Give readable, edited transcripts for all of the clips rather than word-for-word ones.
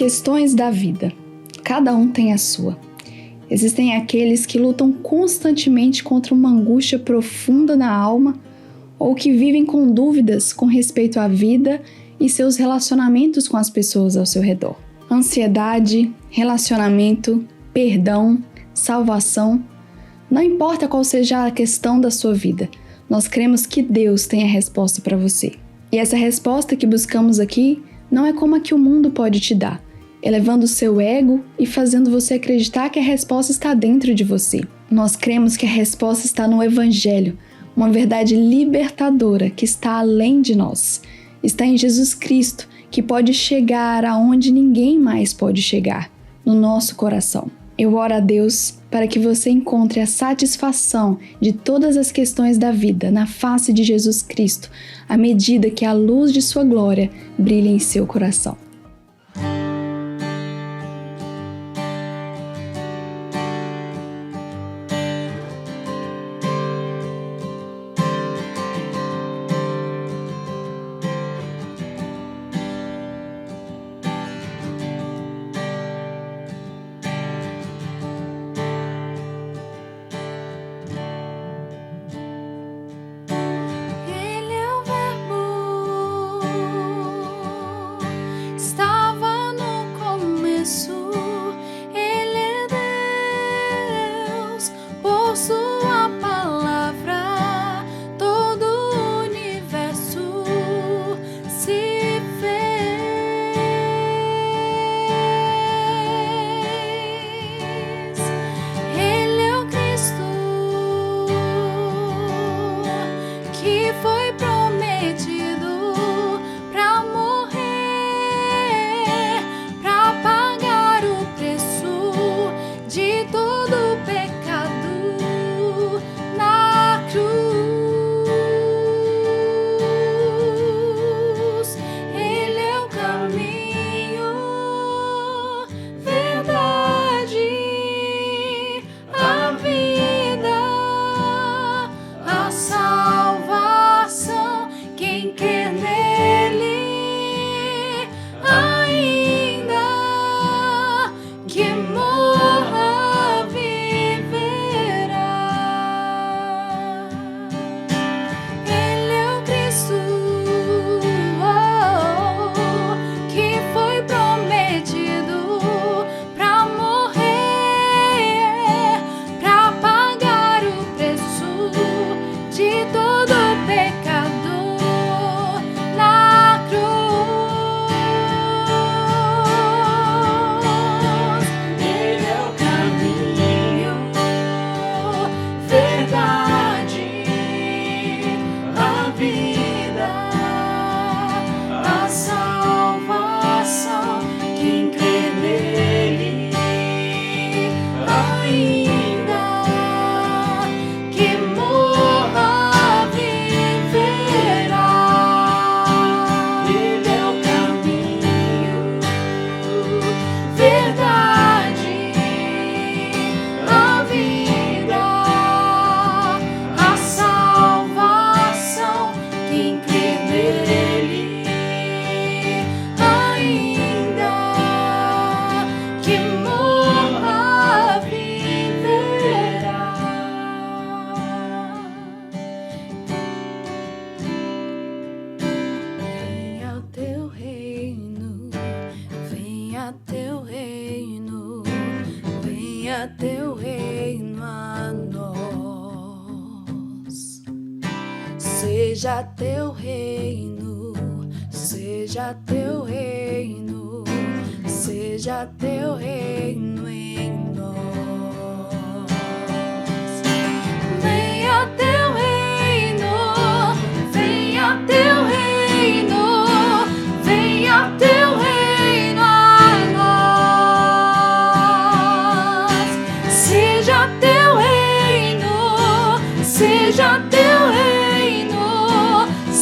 Questões da vida. Cada um tem a sua. Existem aqueles que lutam constantemente contra uma angústia profunda na alma ou que vivem com dúvidas com respeito à vida e seus relacionamentos com as pessoas ao seu redor. Ansiedade, relacionamento, perdão, salvação. Não importa qual seja a questão da sua vida, nós cremos que Deus tem a resposta para você. E essa resposta que buscamos aqui não é como a que o mundo pode te dar, elevando o seu ego e fazendo você acreditar que a resposta está dentro de você. Nós cremos que a resposta está no Evangelho, uma verdade libertadora que está além de nós. Está em Jesus Cristo, que pode chegar aonde ninguém mais pode chegar, no nosso coração. Eu oro a Deus para que você encontre a satisfação de todas as questões da vida na face de Jesus Cristo, à medida que a luz de sua glória brilha em seu coração. Teu reino a nós. Seja teu reino, seja teu reino, seja teu reino em nós. Venha teu reino, venha teu reino, venha teu reino. Seja teu reino,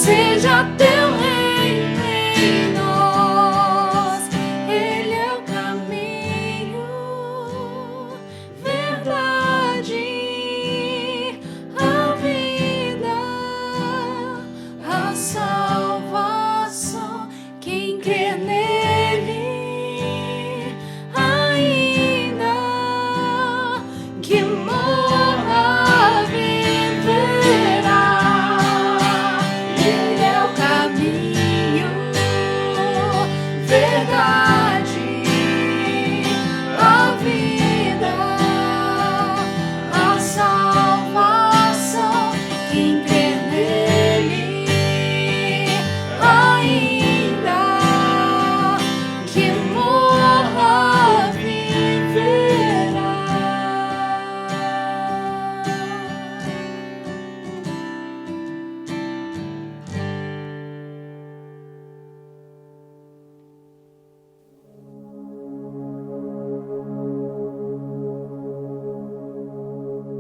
seja teu reino em nós. Ele é o caminho.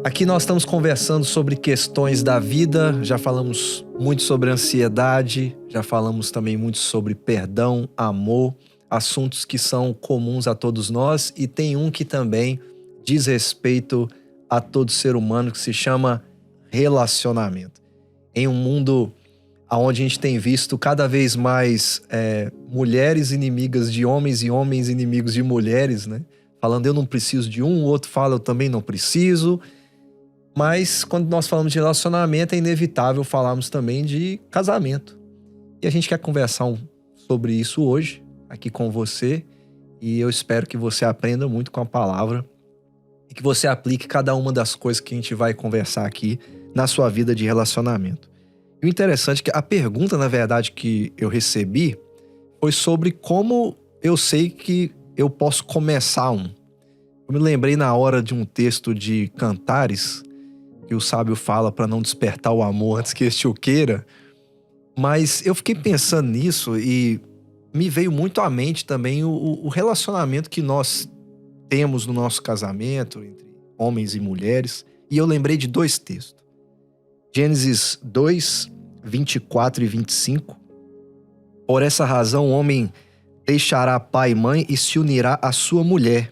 Aqui nós estamos conversando sobre questões da vida, já falamos muito sobre ansiedade, já falamos também muito sobre perdão, amor, assuntos que são comuns a todos nós, e tem um que também diz respeito a todo ser humano, que se chama relacionamento. Em um mundo onde a gente tem visto cada vez mais mulheres inimigas de homens e homens inimigos de mulheres, né? Falando, eu não preciso de um, o outro fala, eu também não preciso. Mas quando nós falamos de relacionamento, é inevitável falarmos também de casamento. E a gente quer conversar sobre isso hoje, aqui com você. E eu espero que você aprenda muito com a palavra e que você aplique cada uma das coisas que a gente vai conversar aqui na sua vida de relacionamento. E o interessante é que a pergunta, na verdade, que eu recebi foi sobre como eu sei que eu posso começar um. Eu me lembrei na hora de um texto de Cantares, que o sábio fala para não despertar o amor antes que este o queira. Mas eu fiquei pensando nisso e me veio muito à mente também o relacionamento que nós temos no nosso casamento, entre homens e mulheres. E eu lembrei de dois textos. Gênesis 2, 24 e 25. Por essa razão o homem deixará pai e mãe e se unirá à sua mulher,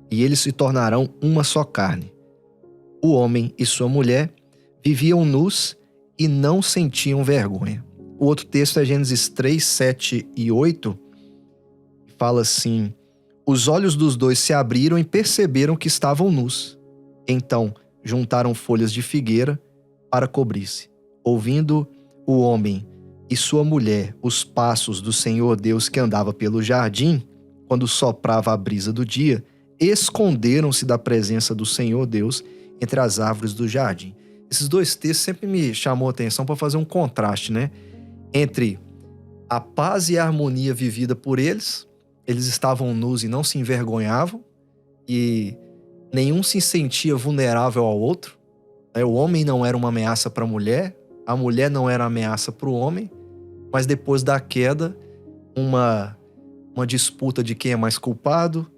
e eles se tornarão uma só carne. O homem e sua mulher viviam nus e não sentiam vergonha. O outro texto é Gênesis 3, 7 e 8. Fala assim: os olhos dos dois se abriram e perceberam que estavam nus. Então juntaram folhas de figueira para cobrir-se. Ouvindo o homem e sua mulher os passos do Senhor Deus que andava pelo jardim, quando soprava a brisa do dia, esconderam-se da presença do Senhor Deus entre as árvores do jardim. Esses dois textos sempre me chamou a atenção para fazer um contraste, né? Entre a paz e a harmonia vivida por eles estavam nus e não se envergonhavam, e nenhum se sentia vulnerável ao outro. O homem não era uma ameaça para a mulher não era ameaça para o homem, mas depois da queda, uma disputa de quem é mais culpado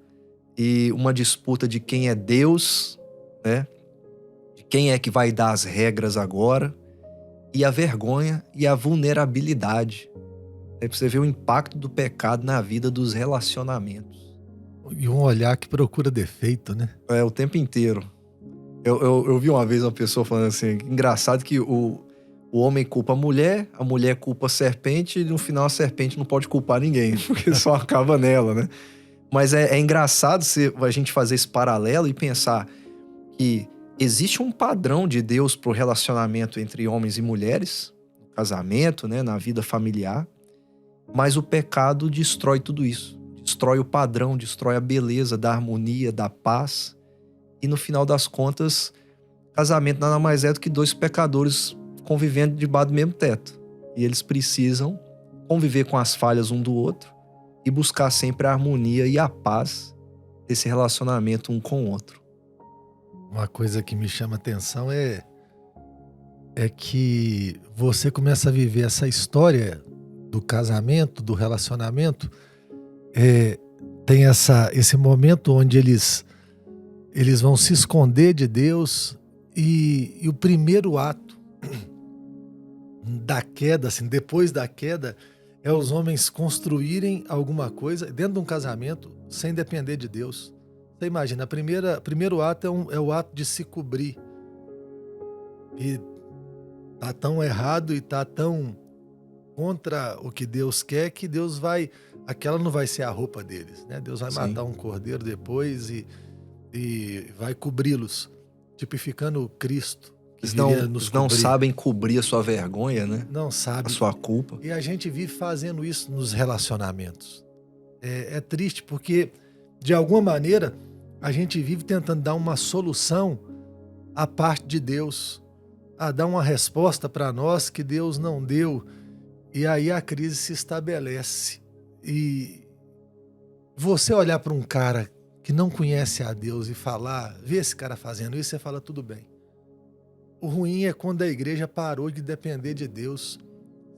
e uma disputa de quem é Deus, né? De quem é que vai dar as regras agora, e a vergonha e a vulnerabilidade. Aí você vê o impacto do pecado na vida dos relacionamentos. E um olhar que procura defeito, né? O tempo inteiro. Eu vi uma vez uma pessoa falando assim, engraçado que o homem culpa a mulher culpa a serpente, e no final a serpente não pode culpar ninguém, porque só acaba nela, né? Mas é engraçado a gente fazer esse paralelo e pensar que existe um padrão de Deus para o relacionamento entre homens e mulheres, no casamento, né, na vida familiar, mas o pecado destrói tudo isso. Destrói o padrão, destrói a beleza da harmonia, da paz. E no final das contas, casamento nada mais é do que dois pecadores convivendo debaixo do mesmo teto. E eles precisam conviver com as falhas um do outro e buscar sempre a harmonia e a paz desse relacionamento um com o outro. Uma coisa que me chama atenção é que você começa a viver essa história do casamento, do relacionamento. Tem esse momento onde eles vão se esconder de Deus, e o primeiro ato da queda, assim, depois da queda, é os homens construírem alguma coisa dentro de um casamento sem depender de Deus. Você imagina, o primeiro ato é o ato de se cobrir. E tá tão errado e tá tão contra o que Deus quer, que Deus vai... Aquela não vai ser a roupa deles, né? Deus vai matar um cordeiro depois e vai cobri-los, tipificando Cristo. Eles não sabem cobrir a sua vergonha, né? Não sabem. A sua culpa. E a gente vive fazendo isso nos relacionamentos. É triste porque, de alguma maneira, a gente vive tentando dar uma solução à parte de Deus, a dar uma resposta para nós que Deus não deu. E aí a crise se estabelece. E você olhar para um cara que não conhece a Deus e falar, vê esse cara fazendo isso, você fala, tudo bem. O ruim é quando a igreja parou de depender de Deus,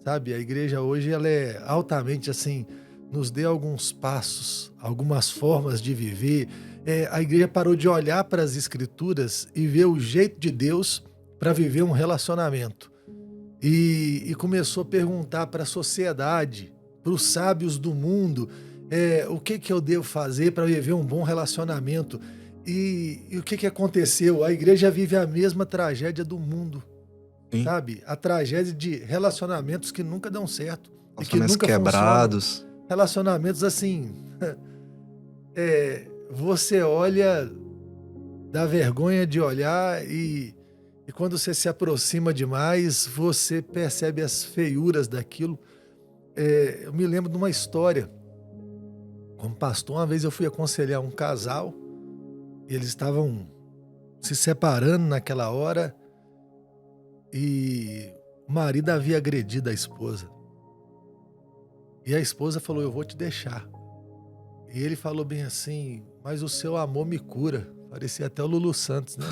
sabe? A igreja hoje, ela é altamente assim, nos dê alguns passos, algumas formas de viver, A igreja parou de olhar para as escrituras e ver o jeito de Deus para viver um relacionamento. E começou a perguntar para a sociedade, para os sábios do mundo, o que eu devo fazer para viver um bom relacionamento. E o que aconteceu? A igreja vive a mesma tragédia do mundo, Sim. sabe? A tragédia de relacionamentos que nunca dão certo. E que Relacionamentos nunca quebrados. funcionam. Relacionamentos assim... você olha, dá vergonha de olhar e quando você se aproxima demais, você percebe as feiuras daquilo. Eu me lembro de uma história. Como pastor, uma vez eu fui aconselhar um casal, e eles estavam se separando naquela hora, e o marido havia agredido a esposa. E a esposa falou, eu vou te deixar. E ele falou bem assim, mas o seu amor me cura. Parecia até o Lulu Santos, né?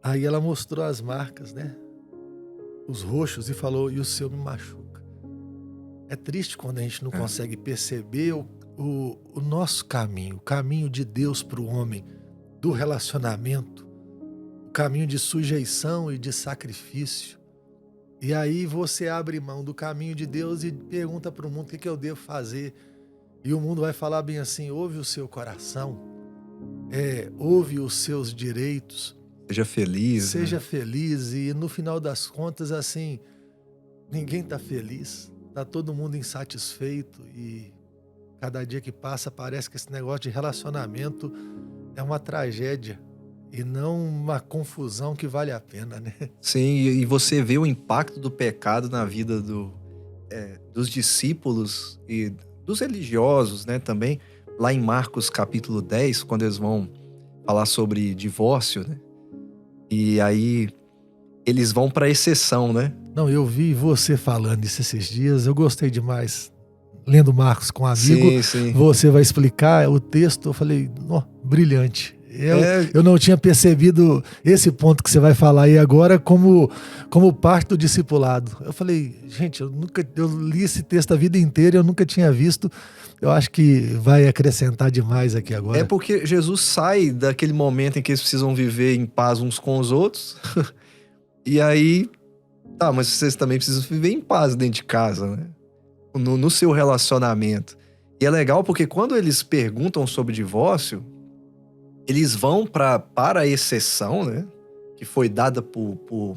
Aí ela mostrou as marcas, né? Os roxos, e falou, e o seu me machuca. É triste quando a gente não consegue perceber o nosso caminho, o caminho de Deus para o homem, do relacionamento, o caminho de sujeição e de sacrifício. E aí você abre mão do caminho de Deus e pergunta para o mundo o que eu devo fazer. E o mundo vai falar bem assim, ouve o seu coração, ouve os seus direitos. Seja feliz. Seja feliz. E no final das contas, assim, ninguém está feliz. Está todo mundo insatisfeito. E cada dia que passa parece que esse negócio de relacionamento é uma tragédia. E não uma confusão que vale a pena, né? Sim, e você vê o impacto do pecado na vida dos discípulos e dos religiosos, né, também. Lá em Marcos capítulo 10, quando eles vão falar sobre divórcio, né? E aí eles vão para exceção, né? Não, eu vi você falando isso esses dias, eu gostei demais. Lendo Marcos com um amigo, sim. Você vai explicar o texto, eu falei, brilhante. Eu não tinha percebido esse ponto que você vai falar aí agora como parte do discipulado. Eu falei, gente, eu li esse texto a vida inteira e eu nunca tinha visto. Eu acho que vai acrescentar demais aqui agora. É porque Jesus sai daquele momento em que eles precisam viver em paz uns com os outros. E aí, mas vocês também precisam viver em paz dentro de casa, né? No seu relacionamento. E é legal porque quando eles perguntam sobre divórcio, eles vão para a exceção, né, que foi dada por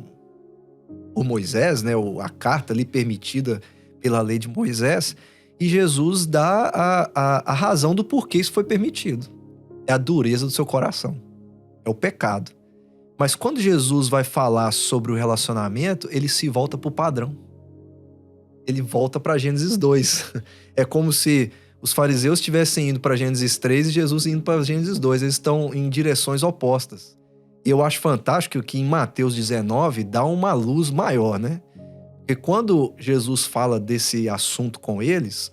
Moisés, né, a carta ali permitida pela lei de Moisés, e Jesus dá a razão do porquê isso foi permitido. É a dureza do seu coração, é o pecado. Mas quando Jesus vai falar sobre o relacionamento, ele se volta para o padrão. Ele volta para Gênesis 2. É como se os fariseus estivessem indo para Gênesis 3 e Jesus indo para Gênesis 2. Eles estão em direções opostas. E eu acho fantástico que em Mateus 19 dá uma luz maior, né? Porque quando Jesus fala desse assunto com eles,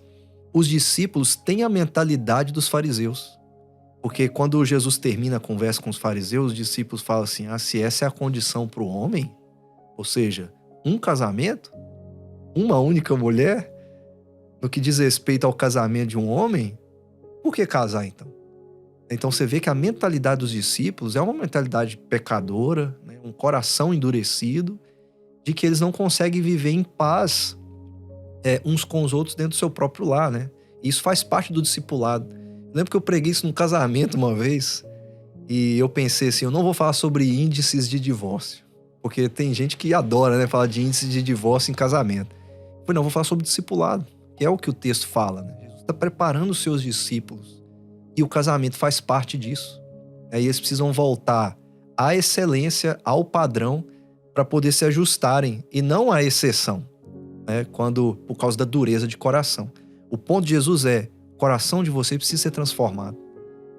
os discípulos têm a mentalidade dos fariseus. Porque quando Jesus termina a conversa com os fariseus, os discípulos falam assim, se essa é a condição para o homem, ou seja, um casamento, uma única mulher, no que diz respeito ao casamento de um homem, por que casar então? Então você vê que a mentalidade dos discípulos é uma mentalidade pecadora, né? Um coração endurecido, de que eles não conseguem viver em paz uns com os outros dentro do seu próprio lar, né? E isso faz parte do discipulado. Eu lembro que eu preguei isso num casamento uma vez, e eu pensei assim, eu não vou falar sobre índices de divórcio, porque tem gente que adora, né, falar de índices de divórcio em casamento. Eu falei, não, eu vou falar sobre discipulado, que é o que o texto fala, né? Jesus está preparando os seus discípulos, e o casamento faz parte disso. E eles precisam voltar à excelência, ao padrão, para poder se ajustarem, e não à exceção, né? Por causa da dureza de coração. O ponto de Jesus o coração de vocês precisa ser transformado,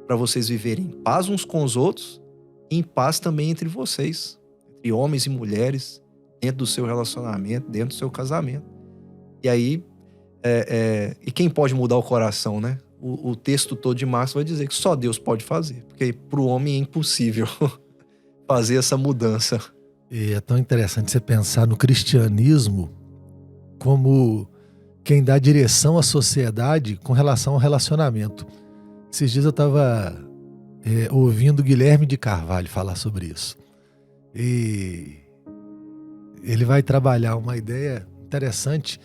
para vocês viverem em paz uns com os outros, e em paz também entre vocês, entre homens e mulheres, dentro do seu relacionamento, dentro do seu casamento. E aí, e quem pode mudar o coração, né? O texto todo de Marcos vai dizer que só Deus pode fazer, porque para o homem é impossível fazer essa mudança. E é tão interessante você pensar no cristianismo como quem dá direção à sociedade com relação ao relacionamento. Esses dias eu estava ouvindo Guilherme de Carvalho falar sobre isso. E ele vai trabalhar uma ideia interessante,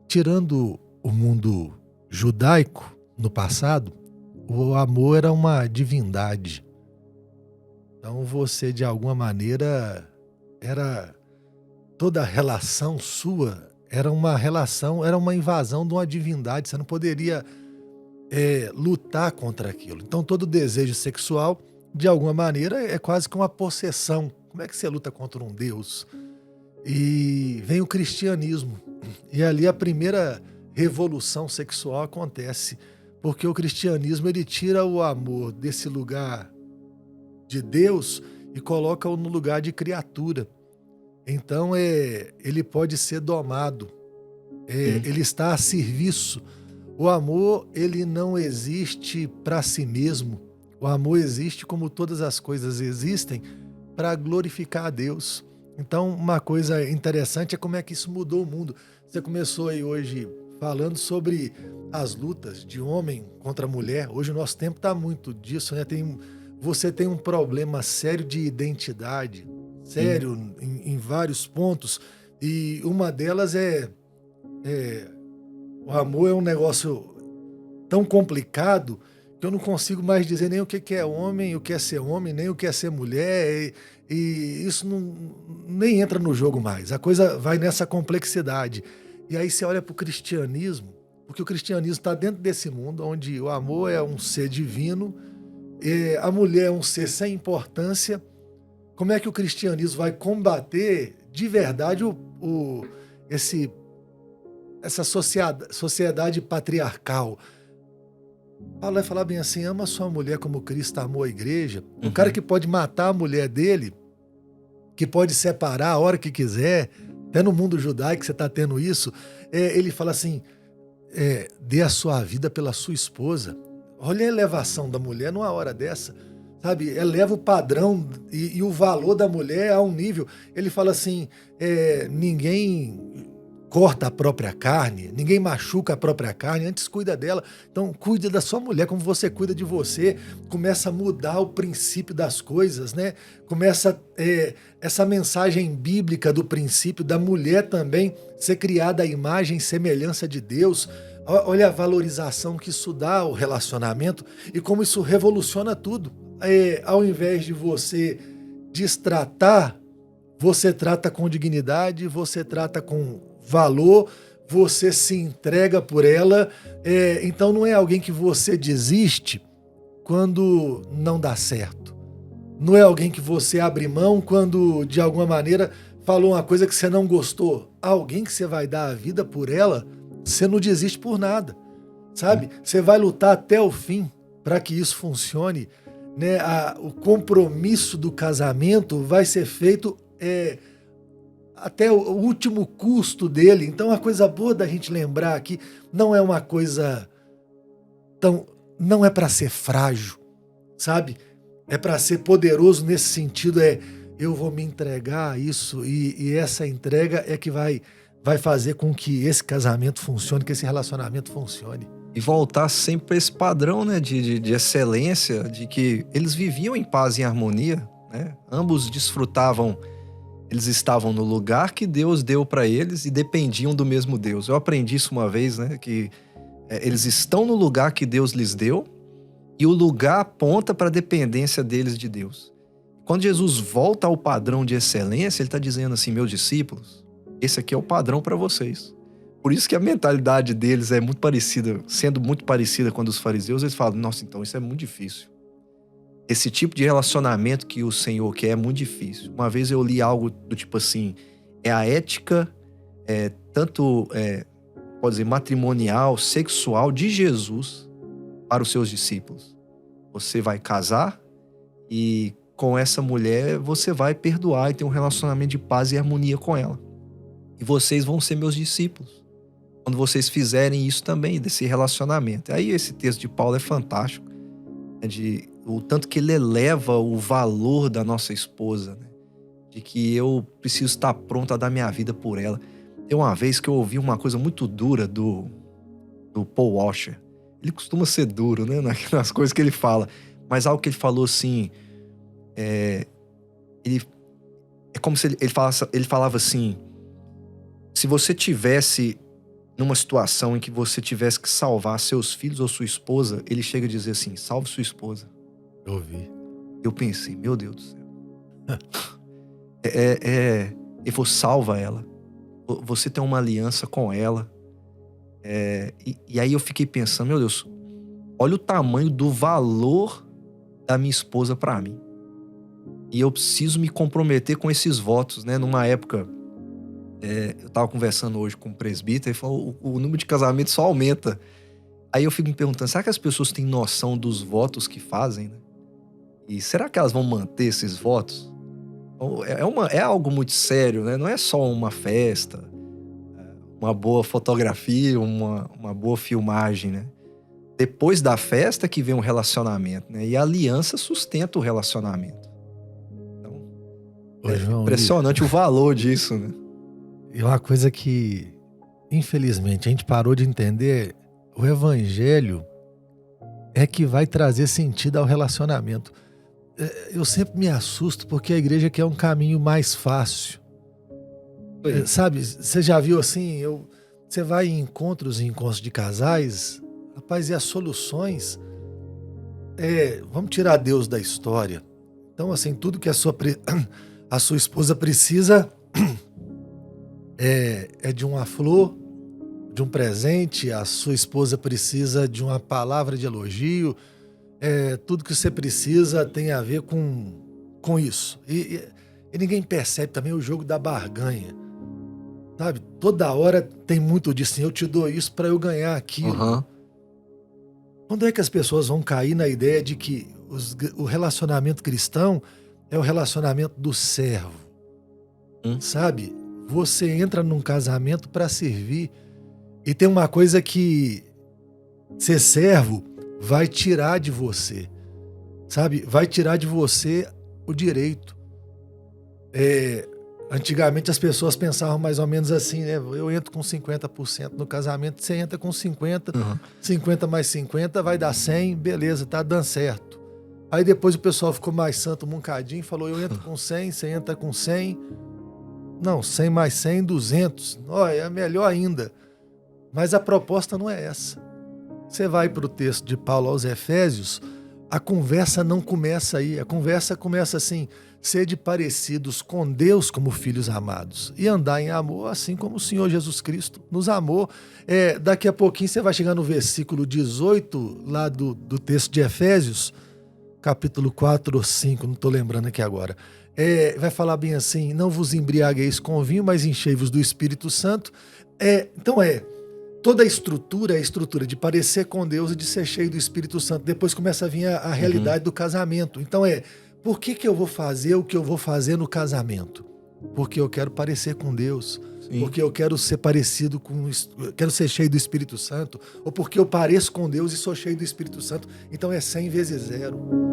tirando o mundo judaico no passado, o amor era uma divindade. Então você, de alguma maneira, toda relação sua era uma relação, era uma invasão de uma divindade. Você não poderia lutar contra aquilo. Então todo desejo sexual, de alguma maneira, é quase que uma possessão. Como é que você luta contra um Deus? E vem o cristianismo. E ali a primeira revolução sexual acontece. Porque o cristianismo, ele tira o amor desse lugar de Deus e coloca-o no lugar de criatura. Então ele pode ser domado. Ele está a serviço. O amor, ele não existe para si mesmo. O amor existe, como todas as coisas existem, para glorificar a Deus. Então, uma coisa interessante é como é que isso mudou o mundo. Você começou aí hoje falando sobre as lutas de homem contra mulher. Hoje o nosso tempo está muito disso, né? Você tem um problema sério de identidade, sério, em vários pontos. E uma delas o amor é um negócio tão complicado que eu não consigo mais dizer nem o que é homem, o que é ser homem, nem o que é ser mulher. E isso nem entra no jogo mais. A coisa vai nessa complexidade. E aí você olha para o cristianismo, porque o cristianismo está dentro desse mundo onde o amor é um ser divino, a mulher é um ser sem importância. Como é que o cristianismo vai combater de verdade essa sociedade patriarcal? Paulo vai falar bem assim: ama sua mulher como Cristo amou a igreja. O cara que pode matar a mulher dele, que pode separar a hora que quiser, até no mundo judaico você está tendo isso, ele fala assim, dê a sua vida pela sua esposa. Olha a elevação da mulher numa hora dessa, sabe? Eleva o padrão e o valor da mulher a um nível. Ele fala assim, ninguém corta a própria carne, ninguém machuca a própria carne, antes cuida dela. Então cuida da sua mulher como você cuida de você. Começa a mudar o princípio das coisas, né? Começa essa mensagem bíblica do princípio da mulher também ser criada à imagem e semelhança de Deus. Olha a valorização que isso dá ao relacionamento e como isso revoluciona tudo. Ao invés de você destratar, você trata com dignidade, você trata com valor, você se entrega por ela. Então não é alguém que você desiste quando não dá certo. Não é alguém que você abre mão quando, de alguma maneira, falou uma coisa que você não gostou. Alguém que você vai dar a vida por ela, você não desiste por nada, sabe? Você vai lutar até o fim para que isso funcione, né? O compromisso do casamento vai ser feito até o último custo dele. Então a coisa boa da gente lembrar aqui não é uma coisa não é para ser frágil, sabe? É para ser poderoso nesse sentido, eu vou me entregar a isso e essa entrega é que vai fazer com que esse casamento funcione, que esse relacionamento funcione. E voltar sempre para esse padrão, né, de excelência, de que eles viviam em paz e harmonia, né? Ambos desfrutavam. Eles estavam no lugar que Deus deu para eles e dependiam do mesmo Deus. Eu aprendi isso uma vez, né? Que eles estão no lugar que Deus lhes deu e o lugar aponta para a dependência deles de Deus. Quando Jesus volta ao padrão de excelência, ele está dizendo assim, meus discípulos, esse aqui é o padrão para vocês. Por isso que a mentalidade deles é muito parecida, sendo muito parecida com a dos fariseus, eles falam, nossa, então isso é muito difícil. Esse tipo de relacionamento que o Senhor quer é muito difícil. Uma vez eu li algo do tipo assim, a ética, pode dizer, matrimonial, sexual de Jesus para os seus discípulos. Você vai casar e com essa mulher você vai perdoar e ter um relacionamento de paz e harmonia com ela. E vocês vão ser meus discípulos quando vocês fizerem isso também, desse relacionamento. Aí esse texto de Paulo é fantástico, né, o tanto que ele eleva o valor da nossa esposa, né? De que eu preciso estar pronto a dar minha vida por ela. Tem uma vez que eu ouvi uma coisa muito dura do Paul Washer. Ele costuma ser duro, né, nas coisas que ele fala. mas algo que ele falou assim, é como se ele falava assim, se você tivesse numa situação em que você tivesse que salvar seus filhos ou sua esposa, ele chega a dizer assim, salve sua esposa. Eu ouvi. Eu pensei, meu Deus do céu. Ele falou, salva ela. Você tem uma aliança com ela. E aí eu fiquei pensando, meu Deus, olha o tamanho do valor da minha esposa pra mim. E eu preciso me comprometer com esses votos, né? Numa época, eu tava conversando hoje com um presbítero, ele falou, o número de casamentos só aumenta. Aí eu fico me perguntando, será que as pessoas têm noção dos votos que fazem, né? E será que elas vão manter esses votos? É algo muito sério, né? Não é só uma festa, uma boa fotografia, uma boa filmagem, né? Depois da festa que vem um relacionamento, né? E a aliança sustenta o relacionamento. Então, João, impressionante o valor disso, né? E uma coisa que, infelizmente, a gente parou de entender, o evangelho é que vai trazer sentido ao relacionamento. Eu sempre me assusto porque a igreja quer um caminho mais fácil. Sabe, você já viu assim, você vai em encontros de casais, rapaz, e as soluções, vamos tirar Deus da história. Então, assim, tudo que a sua esposa precisa é de uma flor, de um presente, a sua esposa precisa de uma palavra de elogio, tudo que você precisa tem a ver com isso. E ninguém percebe também o jogo da barganha. Sabe? Toda hora tem muito disso. Assim, eu te dou isso para eu ganhar aquilo. Uhum. Quando é que as pessoas vão cair na ideia de que o relacionamento cristão é o relacionamento do servo? Sabe? Você entra num casamento para servir. E tem uma coisa que ser servo vai tirar de você. Sabe? Vai tirar de você o direito. Antigamente as pessoas pensavam mais ou menos assim, né? Eu entro com 50% no casamento, você entra com 50%, 50 mais 50 vai dar 100, beleza, tá dando certo. Aí depois o pessoal ficou mais santo um bocadinho, falou, eu entro com 100, você entra com 100. Não, 100 mais 100, 200. É melhor ainda. Mas a proposta não é essa. Você vai para o texto de Paulo aos Efésios, a conversa não começa aí. A conversa começa assim, sede parecidos com Deus como filhos amados e andar em amor assim como o Senhor Jesus Cristo nos amou. Daqui a pouquinho você vai chegar no versículo 18 lá do texto de Efésios, capítulo 4 ou 5, não estou lembrando aqui agora. Vai falar bem assim, não vos embriagueis com vinho, mas enchei-vos do Espírito Santo. Então toda a estrutura é a estrutura de parecer com Deus e de ser cheio do Espírito Santo. Depois começa a vir a realidade do casamento. Então por que eu vou fazer o que eu vou fazer no casamento? Porque eu quero parecer com Deus. Sim. Porque eu quero ser parecido quero ser cheio do Espírito Santo. Ou porque eu pareço com Deus e sou cheio do Espírito Santo. Então 100 vezes 0.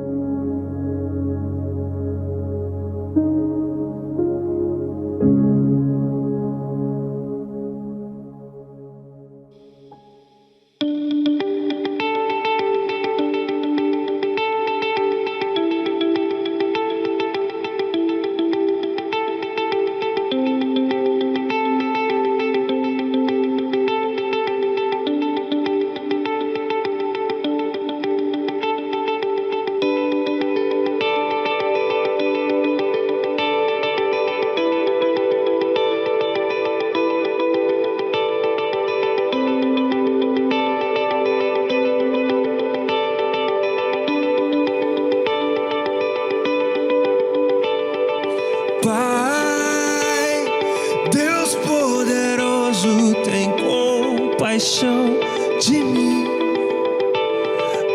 compaixão de mim.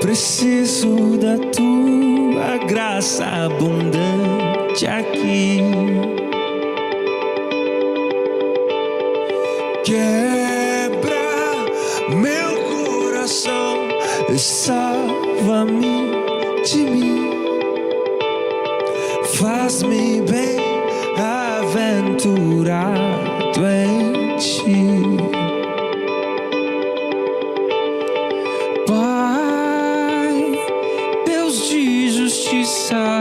Preciso da tua graça abundante aqui. Quebra meu coração e salva-me de mim. Faz-me bem-aventurado em ti. Pai, Deus de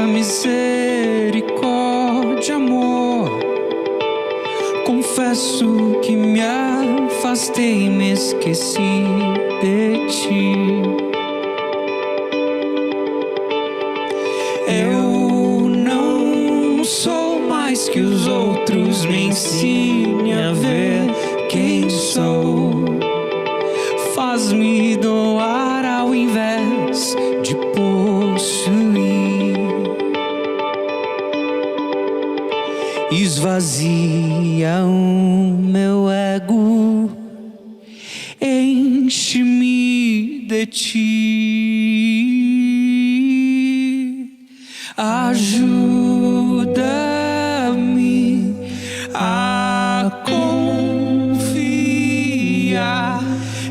misericórdia, amor. Confesso que me afastei e me esqueci de ti. Eu não sou mais que os outros, me ensine a ver quem sou. Faz-me doar ao invés de possuir. Esvazia o meu ego, enche-me de ti. Ajuda-me a confiar,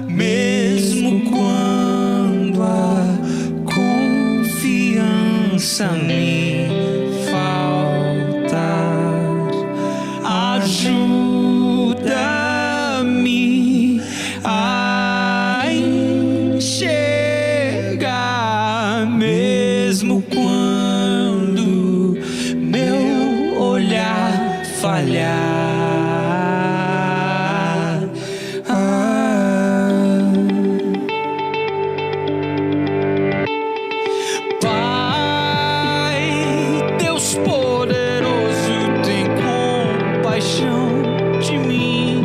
mesmo quando a confiança me faltar. Ajuda-me a enxergar, mesmo quando meu olhar falhar. Pai, Deus poderoso, tem compaixão de mim.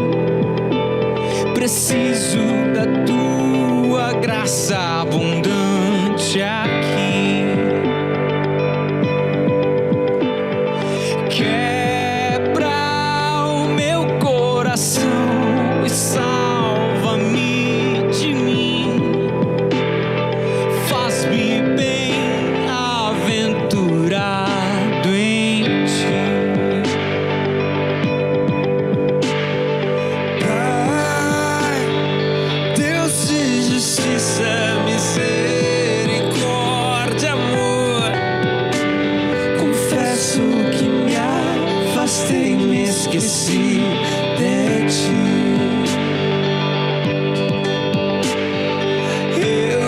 Preciso da tua graça abundante aqui. Quebra o meu coração e salva-me de mim. Faz-me bem-aventurado em ti. Pai, Deus de justiça, misericórdia, amor. Confesso que me afastei e me esqueci de ti. Eu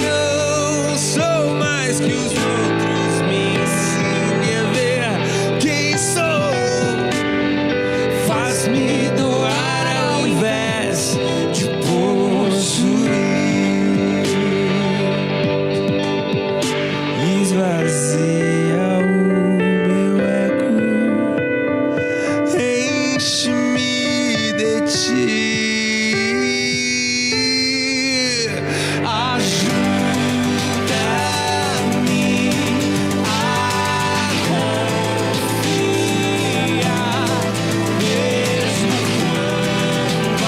não sou mais que os outros, me ensine a ver quem sou. Faz-me doar ao invés de possuir. Esvazia o meu ego, enche-me de ti. Ajuda-me a confiar, mesmo quando a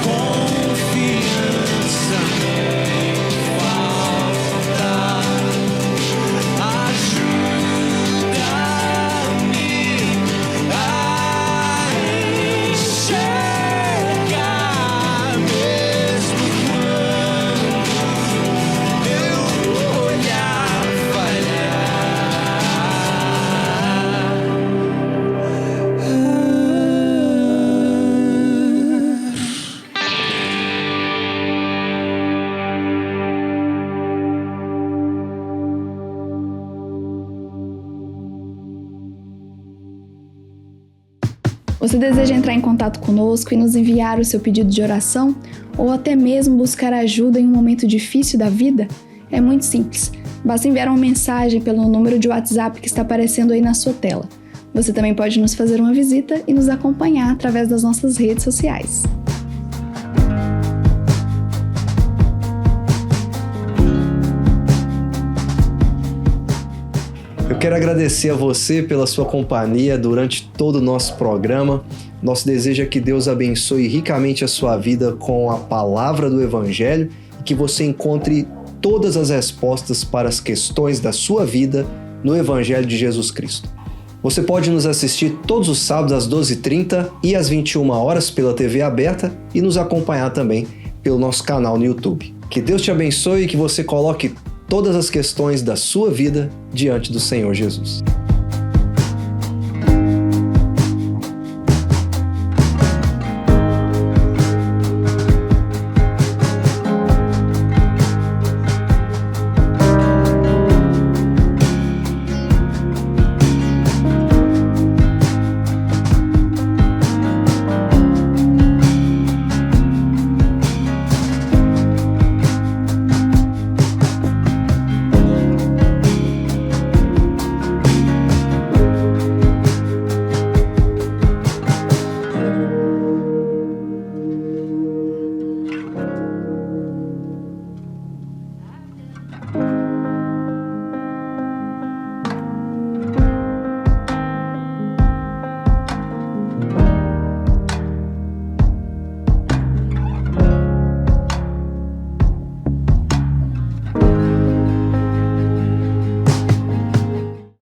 confiança me faltar. Ajuda-me a enxergar, mesmo quando meu olhar falhar. Você deseja entrar em contato conosco e nos enviar o seu pedido de oração? Ou até mesmo buscar ajuda em um momento difícil da vida? É muito simples. Basta enviar uma mensagem pelo número de WhatsApp que está aparecendo aí na sua tela. Você também pode nos fazer uma visita e nos acompanhar através das nossas redes sociais. Eu quero agradecer a você pela sua companhia durante todo o nosso programa. Nosso desejo é que Deus abençoe ricamente a sua vida com a palavra do Evangelho e que você encontre todas as respostas para as questões da sua vida no Evangelho de Jesus Cristo. Você pode nos assistir todos os sábados às 12h30 e às 21 horas pela TV aberta e nos acompanhar também pelo nosso canal no YouTube. Que Deus te abençoe e que você coloque todas as questões da sua vida diante do Senhor Jesus.